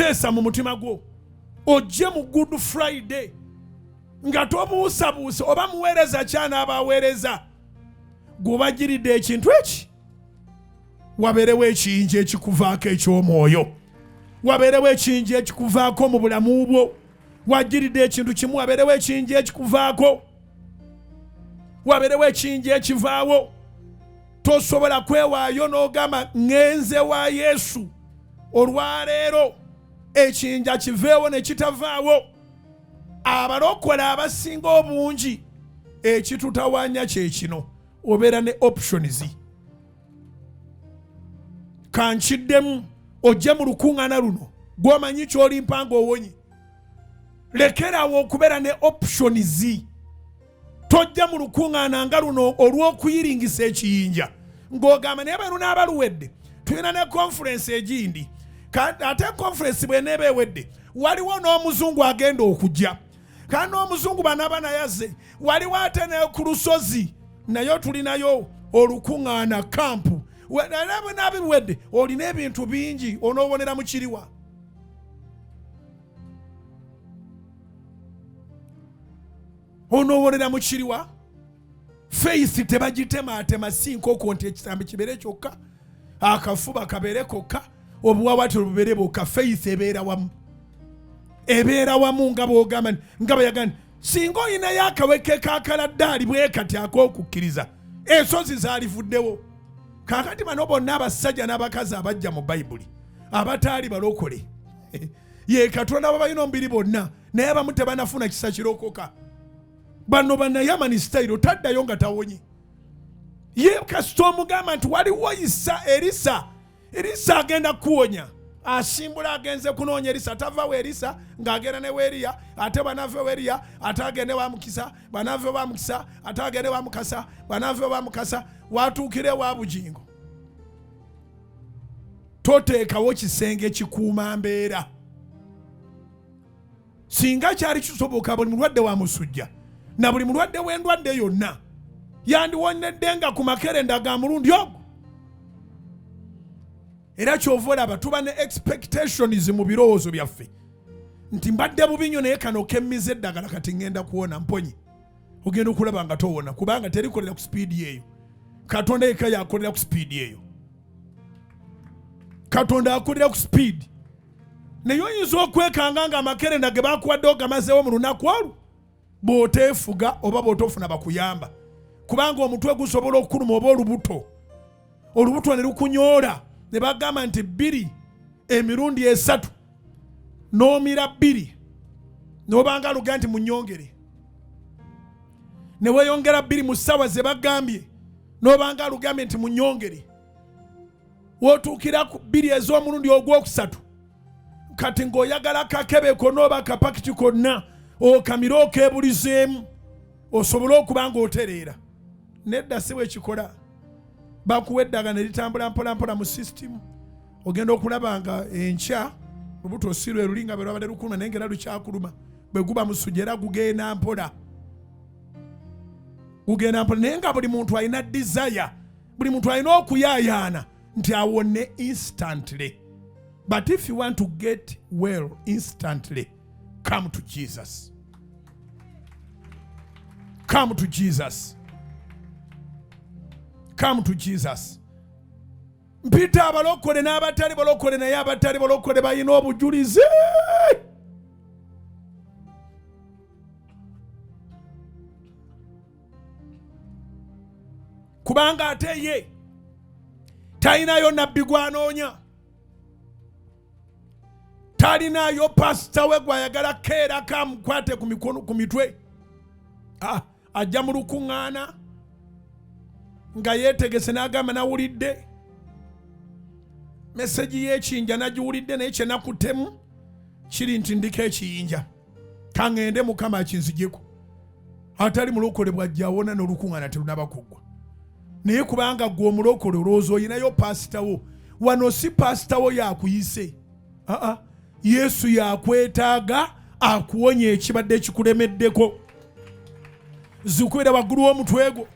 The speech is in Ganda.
teesa mu mutima gwo ojje mu Good Friday nga tobuusabuusa oba muweereza kyana abaweereza gwobagiridde ekintu eki wabeerewo ekiyinja ekikuvaako eky'omwoyo wabeerewo ekiyinja ekikuvaako mu bulamu bwo wagiridde ekintu kimu wabeerewo ekiyinja ekikuvaako wabeerewo ekiyinja ekivaawo tosobola kwewaayo n'ogamba ŋŋenze wa Yesu olwaleero ekiyinja kiveewo ne kitavaawo abalokole abasinga obungi ekitutawaanya kye kino obeera ne options kankiddemu ojje mu lukuŋŋaana luno gw'omanyi ky'olimpa ng'owonye lekerawo okubeera ne options tojja mu lukuŋŋaana nga luno olw'okuyiringisa ekiyinja ng'ogamba naye bano n'abaluwedde tulina ne conference egindi ate conference bw'eneeba ewedde waliwo n'omuzungu agenda okujja kandi n'omuzungu banaaba nayaze waliwo ate ne ku lusozi nayo tulinayo olukuŋŋaana kampu nabiwedde olina ebintu bingi onoobonera mu kiriwa onoobonera mu kiriwa faith tebagitemaatema si nkoko nti ekisambi kibeere kyokka akafuba kabeere kokka obuwawaatiro bubeere bwokka faith ebeera wamu nga bwogamba nga bayagana singa olinayo akaweke kakaladdaali bwe kati ak'okukkiriza ensozi zaalivuddewo kaakati bano bonna abasajja n'abakazi abajja mu bayibuli abataali balokole ye Katonda babalina omubiri bonna naye abamu tebanafuna kisa kirokoka bano bannayamani sitayiro taddayo nga tawonye ye kasita omugamba nti waliwo erisa agenda kuwonya asimbula agenze kunoonya Erisa tavaawo Erisa ng'agenda ne Weriya ate banave Weriya ate agende wamukisa banave bamukisa ate agende wamukasa banave bamukasa watuukire wa bugingo toteekawo kisenge kikuuma mbeera singa kyali kisoboka buli mulwadde wa musujja na buli mulwadde w'endwadde yonna yandiwonedde nga ku makerenda ga mulundi ogwo era kyova olaba tuba ne expectations mu birowoozo byaffe nti mbadde bubi nnyo naye kano kemmiza eddagala kati ŋŋenda kuwona mponye ogenda okulaba nga towona kubanga terikolera ku sipiidi eyo Katonda yekka yakolera ku sipiidi eyo Katonda akolera ku sipiidi naye oyinza okwekanga nga amakerenda ge bakuwadde ogamazeewo mu lunaku olwo bw'oteefuga oba bw'otofuna bakuyamba kubanga omutwe gusobola okukuluma oba olubuto ne lukunyoola ne bagamba nti 2 emirundi 3 n'omira 2 n'obanga luga nti munyongere ne weeyongera 2 mu ssaawa ze bagambye n'obanga lugambye nti munyongere wootuukira ku 2 ez'omulundi ogwokusatu kati ng'oyagala kakebeko n'oba kapakiti konna okamire okeebulizeemu osobole okuba ng'otereera nedda si bwe kikola bakuwa eddagala ne litambula mpolampola mu sisitimu ogenda okulaba nga enkya lubuto si lwe luli nga bwe lwabadde lukuluma naye ngera lukyakuluma bwe guba musujja era gugenda mpola naye nga buli muntu alina desire buli muntu alina okuyaayaana nti awone instantly. But if you want to get well instantly, come to Jesus. Come to Jesus. Come to Jesus. Mpita abalokole n'abatali balokole naye abatali balokole balina obujulizi. Kubanga ate ye talinayo nabbi gwanoonya, talinayo pasita we gwayagala keera kamukwate ku mikono ku mitwe. Ajja mu lukuŋŋaana nga yeetegese n'agamba nawulidde meseji y'ekiyinja nagiwulidde naye kye nakuttemu kiri nti ndiko ekiyinja kaŋŋende Mukama akinziggyeko. Atali mulokole bw'ajja awona n'olukuŋŋaana terunaba kuggwa. Naye kubanga gwe omulokole olowooza oyinayo pasita wo, wano si pasita wo yakuyise. Yesu yakwetaaga akuwonya ekibadde kikulemeddeko. Zikubeera waggulu w'omutwe gwo.